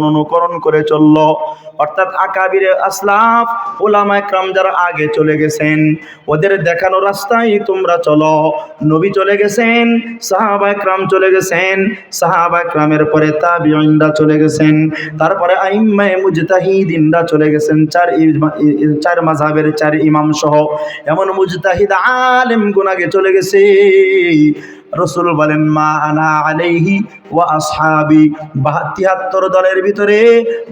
অনুকরণ করে চলল। অর্থাৎ আকাবিরে আসলাফ উলামায়ে কেরাম যারা আগে চলে গেছেন ওদের দেখানো রাস্তায় তোমরা চলো। নবী চলে গেছেন, সাহাবায়ে কেরাম চলে গেছেন, সাহাবায়ে কেরামের পরে তাবিঈনরা চলে গেছেন, তারপরে আইম্মায়ে মুজতাহিদিনরা চলে গেছেন, চার মাযহাবের চার ইমাম সহ এমন মুজতাহিদ আলেম গুণ আগে চলে গেছে। রাসূল বলেন মা আনা আলাইহি ওয়া আসহাবি, ৭২ দলের ভিতরে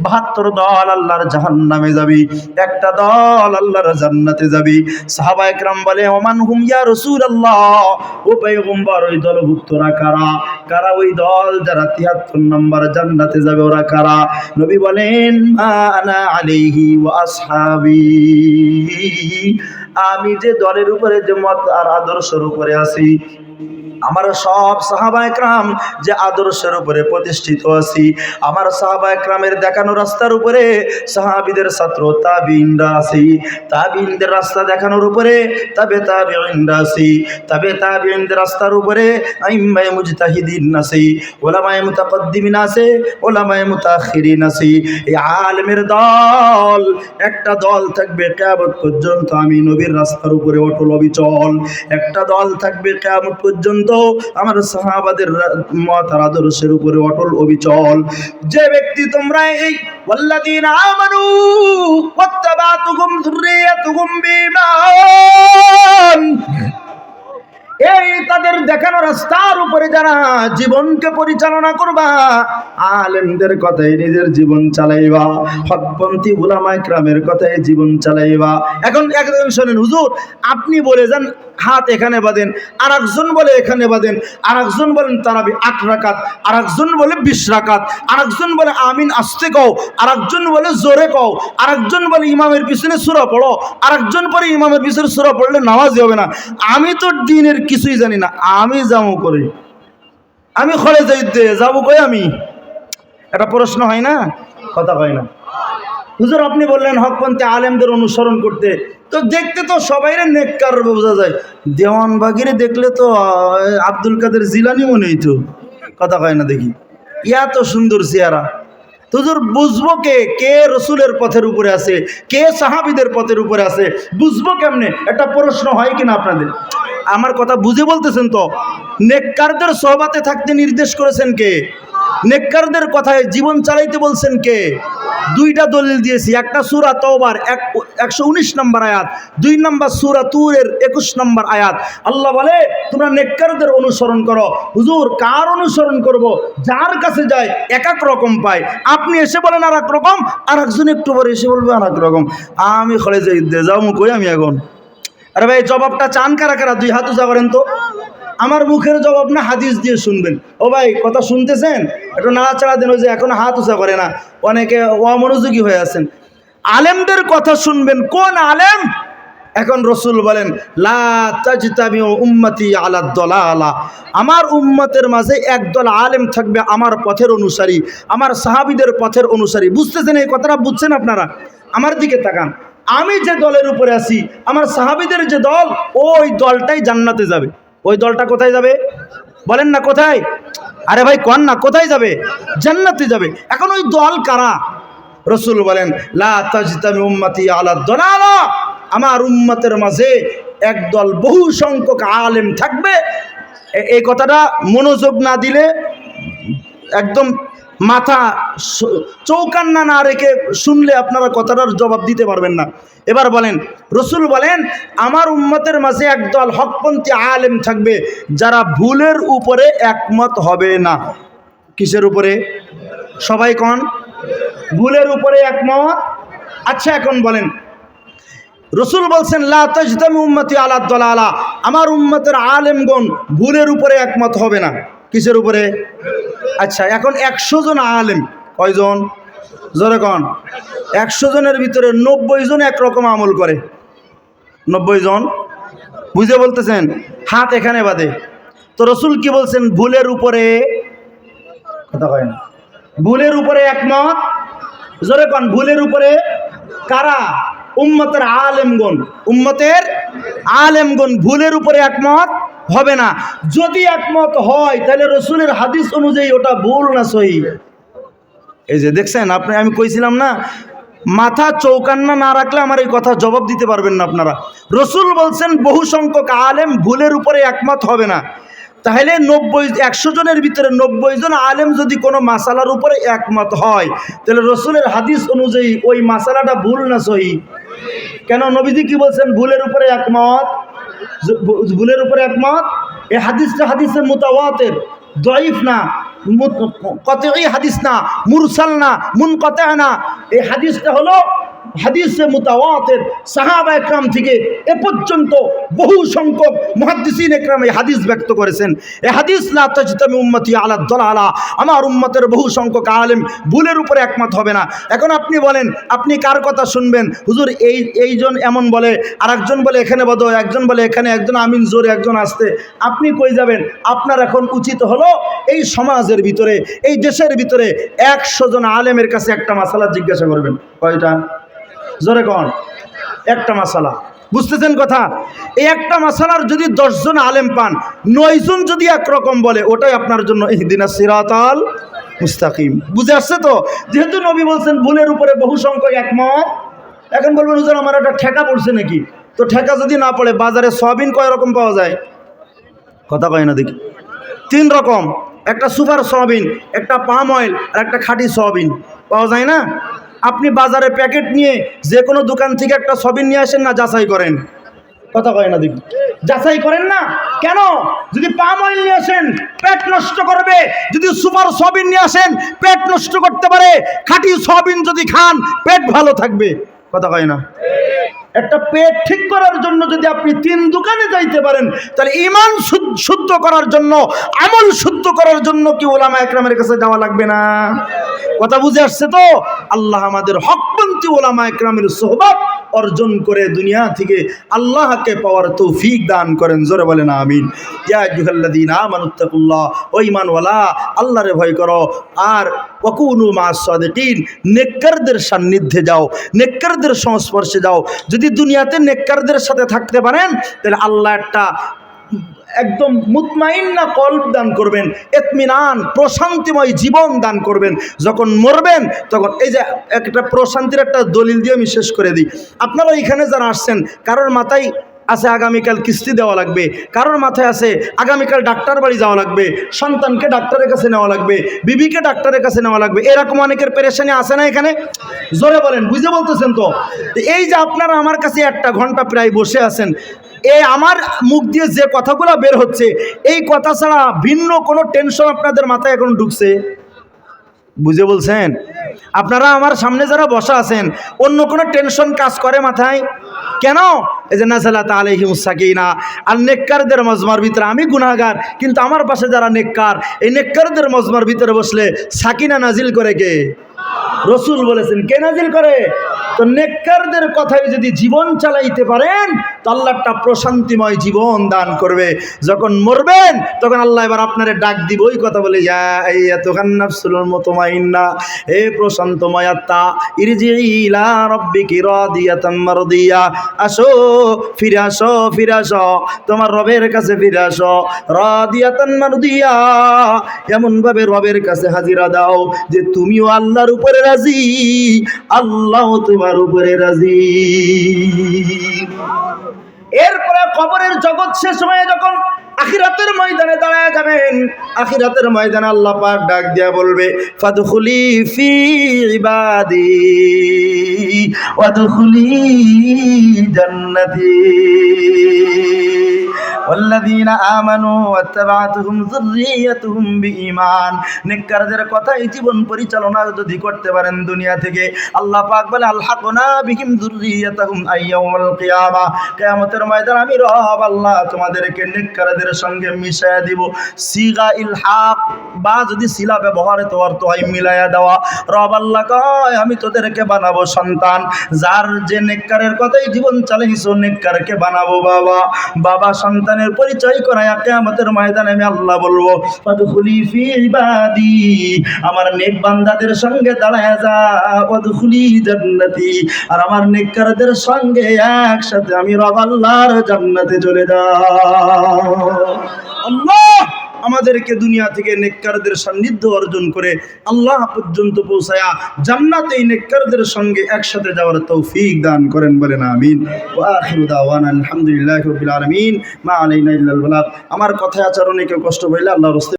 ৭২ দল আল্লাহর জাহান্নামে যাবে, একটা দল আল্লাহর জান্নাতে যাবে। সাহাবায়ে কেরাম বলে ওমান হুম ইয়া রাসূলুল্লাহ, ও পয়গম্বর ওই দলভুক্তরা কারা? কারা ওই দল যারা ৭৩ নম্বর জান্নাতে যাবে, ওরা কারা? নবী বলেন মা আনা আলাইহি ওয়া আসহাবি, আমি যে দলের উপরে যে মত আর আদর্শের উপরে আছি, আমার সব সাহাবায়ে কেরাম যে আদর্শের উপরে প্রতিষ্ঠিত আছি, আমার সাহাবায়ে কেরামের দেখানো রাস্তার উপরে সাহাবীদের ছাত্র তাবিঈনরা আছি, তাবিঈনদের রাস্তা দেখানোর উপরে তাবিঈনরা আছি, তাবিঈনদের রাস্তার উপরে আইম্মায়ে মুজতাহিদিন আছি, উলামায়ে মুতাকদ্দিমিন আছে, উলামায়ে মুতাআখিরিন আছি। এই আলেমের দল, একটা দল থাকবে কিয়ামত পর্যন্ত আমি নবীর রাস্তার উপরে অটল অবিচল, একটা দল থাকবে কিয়ামত পর্যন্ত আমার সাহাবাদের মত আর আদর্শের উপরে অটল অবিচল। যে ব্যক্তি তোমরা এই ওয়াল্লাযীনা আমানু ওয়াত্তাবাতুহুম যুররিয়াতুহুম বিঈমান, এই তাদের দেখানো রাস্তার উপরে যারা জীবনকে পরিচালনা করবা, আলেমদের কথায় নিজের জীবন চালাইবা, হকপন্থী উলামায়ে কেরামের কথায় জীবন চালাইবা। এখন একজন শোনেন, হুজুর আপনি বলে যান হাত এখানে বাঁধেন, আর একজন বলে এখানে বাঁধেন, আর একজন বলেন তারাবি ৮ রাকাত, আর একজন বলে ২০ রাকাত, আর একজন বলে আমিন আস্তে কও, আর একজন বলে জোরে কও, আর একজন বলে ইমামের পিছনে সূরা পড়ো, আর একজন পরে ইমামের পিছনে সূরা পড়লে নামাজই হবে না। আমি তো দ্বীনের কিছুই জানি না, আমি যাবো করে, আমি কলেজে যাবো কই? আমি একটা প্রশ্ন হয় না, কথা হয় না। হুজুর আপনি বললেন হকপন্থী আলেমদের অনুসরণ করতে, তো দেখতে তো সবাইরে নেককার বোঝা যায়, দেওয়ানবাগিরে দেখলে তো আব্দুল কাদের জিলানি মনে হইতো, কথা হয় না। দেখি ইয়া তো সুন্দর চেহারা, হুজুর বুঝবো কে রসুলের পথের উপরে আছে, কে সাহাবীদের পথের উপরে আছে, বুঝবো কেমনে? একটা প্রশ্ন হয় কিনা আপনাদের? আমার কথা বুঝে বলতেছেন তো? নেককারদের সোহবাতে থাকতে নির্দেশ করেছেন কে? নেককারদের কথায় জীবন চালাইতে বলছেন কে? দুইটা দলিল দিয়েছি, একটা সূরা তাওবার 119 নম্বর আয়াত, 2 নম্বর সূরা তুরের 21 নম্বর আয়াত। আল্লাহ বলে তোমরা নেককারদের অনুসরণ করো। হুজুর কার অনুসরণ করব? যার কাছে যায় এক এক রকম পায়। আপনি এসে বলেন আর এক রকম, আর একজন একটু পরে এসে বলবে আর এক রকম। আমি কলেজে যাও কই আমি এখন? আরে ভাই জবাবটা চান কারা কারা? 2 হাত উঁচা করেন তো। আমার মুখের জবাব না, হাদিস দিয়ে শুনবেন। ও ভাই কথা শুনতেছেন? একটু নাড়াচাড়া দেন। ওই যে এখন হাত উঁচা করে না, অনেকে অমনোযোগী হয়ে আছেন। আলেমদের কথা শুনবেন। কোন আলেম? এখন রসুল বলেন লা তাজতামিউ উম্মতি আলা দালালা, আমার উম্মতের মাঝে একদল আলেম থাকবে আমার পথের অনুসারী, আমার সাহাবীদের পথের অনুসারী। বুঝতেছেন এই কথাটা? বুঝছেন আপনারা? আমার দিকে তাকান। আমি যে দলের উপরে আছি, আমার সাহাবীদের যে দল, ওই দলটাই জান্নাতে যাবে। ওই দলটা কোথায় যাবে বলেন না? কোথায়? আরে ভাই কোন না, কোথায় যাবে? জান্নাতে যাবে। এখন ওই দল কারা? রসুল বলেন লা তাজতামি উম্মতি আলা দালালা, আমার উম্মতের মাঝে একদল বহু সংখ্যক আলেম থাকবে। এই কথাটা মনোযোগ না দিলে, একদম মাথা চৌকান্না না রেখে শুনলে আপনারা কথাটার জবাব দিতে পারবেন না। এবার বলেন, রসুল বলেন আমার উম্মতের মাঝে একদল হকপন্থী আলেম থাকবে যারা ভুলের উপরে একমত হবে না। কিসের উপরে? সবাই কোন? ভুলের উপরে একমত। আচ্ছা এখন বলেন, রসুল বলছেন লা তাজতামি উম্মতি আলা দালালা, আমার উম্মতের আলেমগণ ভুলের উপরে একমত হবে না। কিসের উপরে? আচ্ছা এখন 100 জন আলেম, কয়জন? জোরে কোন? 100 জনের ভিতরে 90 জন একরকম আমল করে। 90 জন বুঝে বলতেছেন? হাত এখানে বাঁধে। তো রসুল কি বলছেন? ভুলের উপরে, কথা কয় না, ভুলের উপরে একমত। জোরে কোন? ভুলের উপরে কারা? উম্মতের আলেমগণ। উম্মতের আলেমগণ ভুলের উপরে একমত হবে না। যদি একমত হয় তাহলে রসুলের হাদিস অনুযায়ী ওটা ভুল না সহিহ? এই যে দেখছেন আপনি, আমি কইছিলাম না, মাথা চৌকান্না না রাখলে আমার এই কথা জবাব দিতে পারবেন না আপনারা। রসুল বলছেন বহু সংখ্যক আলেম ভুলের উপরে একমত হবে না। তাহলে 100 জনের ভিতরে 90 জন আলেম যদি কোনো মাসালার উপরে একমত হয়, তাহলে রসুলের হাদিস অনুযায়ী ওই মাসালাটা ভুল না সহি? কেন নবীজি কি বলছেন? ভুলের উপরে একমত, ভুলের উপরে একমত। এই হাদিসটা হাদিসে মুতাওয়াতির, দঈফ না, কতঈ হাদিস না, মুরসাল না, মুনকাতি না। এই হাদিসটা হলো হাদিসে মুতাওয়াতির। সাহাবা একরাম থেকে এ পর্যন্ত বহু সংখ্যক মুহাদ্দিসিন একরাম এই হাদিস ব্যক্ত করেছেন। এই হাদিস লা তাজতামি উম্মতি আলা দালালা, আমার উম্মতের বহু সংখ্যক আলেম ভুলের উপরে একমত হবে না। এখন আপনি বলেন, আপনি কার কথা শুনবেন? হুজুর এইজন এমন বলে, আরেকজন বলে এখানে বদো, একজন বলে এখানে, একজন আমিন জোরে, একজন আসতে। আপনি কই যাবেন? আপনার এখন উচিত হলো এই সমাজের ভিতরে, এই দেশের ভিতরে 100 জন আলেমের কাছে একটা মাসালা জিজ্ঞাসা করবেন। কয়টা? জোরে কোন? একটা মাসালা। বুঝতেছেন কথা? এই একটা মাসালার যদি 10 জন আলেম পান, 9 জন যদি একরকম বলে, ওটাই আপনার জন্য ইহদিনাস সিরাতাল মুস্তাকিম। বুঝে আসছে তো? যেহেতু নবী বলছেন ভুলের উপরে বহু সংখ্যক একমত। এখন বলবেন হুজুর আমার একটা ঠেকা পড়ছে নাকি? তো ঠেকা যদি না পড়ে, বাজারে সয়াবিন কয় রকম পাওয়া যায়? কথা কয় না দেখি। 3 রকম। একটা সুপার সয়াবিন, একটা পাম অয়েল, আর একটা খাঁটি সয়াবিন পাওয়া যায় না? আপনি বাজারে প্যাকেট নিয়ে যে কোনো দোকান থেকে একটা সয়াবিন নিয়ে আসেন না, যাচাই করেন? কথা কয় না দেখি। যাচাই করেন না কেন? যদি পাম অয়েল নিয়ে আসেন পেট নষ্ট করবে, যদি সুপার সয়াবিন নিয়ে আসেন পেট নষ্ট করতে পারে, খাঁটি সয়াবিন যদি খান পেট ভালো থাকবে। কথা কয় না? একটা পেট ঠিক করার জন্য যদি আপনি 3 দোকানে যাইতে পারেন, তাহলে ঈমান শুদ্ধ করার জন্য, আমল শুদ্ধ করার জন্য কি উলামা একরামের কাছে যাওয়া লাগবে না? কথা বুঝে আসছে তো? আল্লাহ আমাদের হকপন্থী উলামা একরামের সোহবত অর্জন করে দুনিয়া থেকে আল্লাহকে পাওয়ার তৌফিক দান করেন। জোরে বলেন আমিন। ইয়া আইয়ুহাল্লাযীনা আমানুত্তাকুল্লাহ, ও ঈমানওয়ালা আল্লাহরে ভয় করো, আর ওয়াকুনু মা'আস সাদিকিন, নেককারদের সান্নিধ্যে যাও, নেককারদের সংস্পর্শে যাও। যদি দুনিয়াতে নেককারদের সাথে থাকতে পারেন, তাহলে আল্লাহ একটা একদম মুতমাইন্না কলব দান করবেন, ইতমিনান প্রশান্তিময় জীবন দান করবেন। যখন মরবেন তখন এই যে একটা প্রশান্তির একটা দলিল দিয়ে আমি শেষ করে দিই। আপনারা এখানে যারা আসছেন, কারোর মাথায় আছে আগামীকাল কিস্তি দেওয়া লাগবে, কারোর মাথায় আছে আগামীকাল ডাক্তার বাড়ি যাওয়া লাগবে, সন্তানকে ডাক্তারের কাছে নেওয়া লাগবে, বিবিকে ডাক্তারের কাছে নেওয়া লাগবে, এরকম অনেকের পেরেশানি আছে না এখানে? জোরে বলেন, বুঝে বলতেছেন তো? এই যে আপনারা আমার কাছে 1 ঘন্টা প্রায় বসে আছেন, এই আমার মুখ দিয়ে যে কথাগুলো বের হচ্ছে, এই কথা ছাড়া ভিন্ন কোনো টেনশন আপনাদের মাথায় এখন ঢুকছে? বুঝে বলছেন? আপনারা আমার সামনে যারা বসা আছেন, অন্য কোনো টেনশন কাজ করে মাথায়? কেন? এই যে নাযালাত আলাইহিমুস সাকিনা, আর নেককারদের মজমার ভিতরে, আমি গুনাহগার কিন্তু আমার পাশে যারা নেককার, এই নেককারদের মজমার ভিতরে বসলে সাকিনা নাজিল করে কে? রসুল বলেছেন। কে নাজিল করে? তো নেককারদের কথায় যদি জীবন চালাইতে পারেন, তো আল্লাহ একটা প্রশান্তিময় জীবন দান করবে। যখন মরবেন তখন আল্লাহ এবার আপনারে ডাক দিব, ওই কথা বলে, ইয়া আইয়াতুহান নাফসুল মুতমাইন্না, হে প্রশান্তময় আত্মা, ইরজিই ইলা রাব্বিকি রাদিয়াতাম মারদিয়া, আসো, ফিরে আসো, ফিরে আসো, তোমার রবের কাছে ফিরে আসো। রাদিয়াতান মারদিয়া, এমনভাবে রবের কাছে হাজিরা দাও যে তুমিও আল্লাহর উপরে রাজি, আল্লাহ তোমার উপরে রাজি। এরপরে কবরের জগৎ শেষ হয়ে যখন আখিরাতের ময়দানে দাঁড়ায় যাবেন, আখিরাতের ময়দানে আল্লাহ পাক ডাক দিয়া বলবে, ফাদখুলি ফি ইবাদি ওয়াদখুলি জান্নাতি ওয়াল্লাযীনা আমানু ওয়াত্তাবা'তুহুম যুররিয়াতুহুম বিঈমান। নেককারদের কথাই জীবন পরিচালনা যদি করতে পারেন দুনিয়া থেকে, আল্লাহ পাক বলে, আলহাকনা বিহিম যুররিয়াতুহুম আইয়াউমাল কিয়ামা, কিয়ামতের ময়দানে আমি রব আল্লাহ তোমাদেরকে নেককারদের সঙ্গে মিশায়া দিব। সিগা ইলহাক, বা যদি সিলা ব্যবহারে তো অর্থ হয় মিলায়া দেওয়া। রব আল্লাহ কয়, আমি তোদেরকে বানাবো সন্তান। যার যে নেককারের কথাই জীবন চালাইছো, নেককারকে বানাবো বাবা। বাবা সন্তানের পরিচয় করায়া কিয়ামতের ময়দানে আমি আল্লাহ বলবো, ফাদখুলি ফি ইবাদি, আমার নেক বান্দাদের সঙ্গে দাঁড়ায়া যা, ওয়াদখুলি জান্নাতি, আর আমার নেককারদের সঙ্গে একসাথে আমি রব আল্লাহর জান্নাতে চলে যাও। আল্লাহ আমাদেরকে দুনিয়া থেকে নেককারদের সান্নিধ্য অর্জন করে আল্লাহ পর্যন্ত পৌঁছায়া জান্নাতে এই নেককারদের সঙ্গে একসাথে যাওয়ার তৌফিক দান করেন, বলেন আমিন। ওয়া আখিরু দাওয়ানা আলহামদুলিল্লাহি রাব্বিল আলামিন, মা আলাইনা ইল্লাল বালাগ। আমার কথায় আচরণে কেউ কষ্ট পাইলে আল্লাহর রাস্তায়